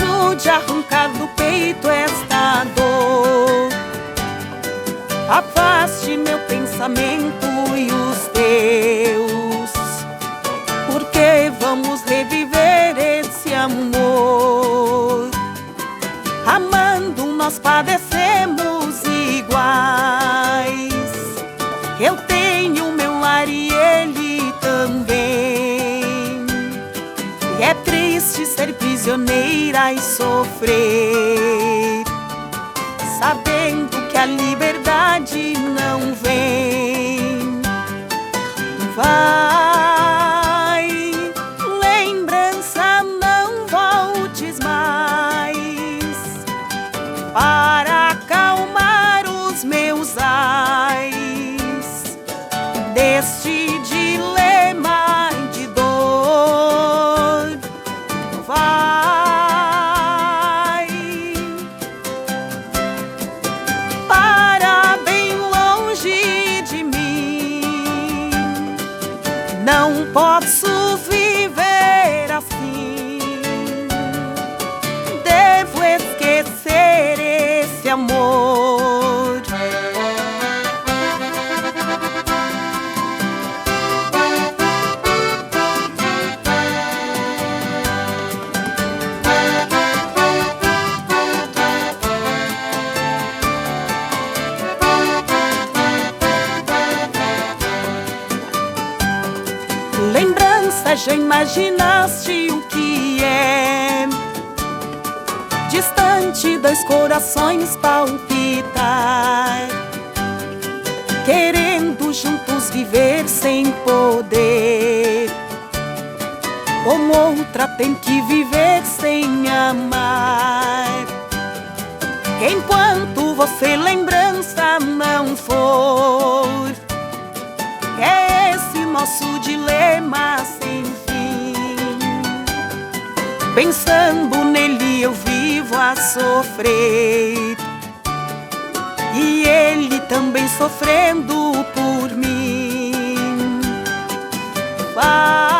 ajude a arrancar do peito esta dor. Afaste meu pensamento e os teus, porque vamos reviver esse amor. Amando nós padecemos iguais. Eu tenho meu lar e ele também. E é triste ser prisioneira e sofrer, sabendo que a liberdade não vem. Vai, lembrança, não voltes mais, para acalmar os meus ais deste dilema de dor. Vai para bem longe de mim. Não posso viver assim. Devo esquecer esse amor. Lembrança, já imaginaste o que é? Distante, dois corações palpitar, querendo juntos viver sem poder. Como outra tem que viver sem amar. Enquanto você lembrança não for, é esse nosso dilema sem fim. Pensando nele eu vivo a sofrer, e ele também sofrendo por mim. Vai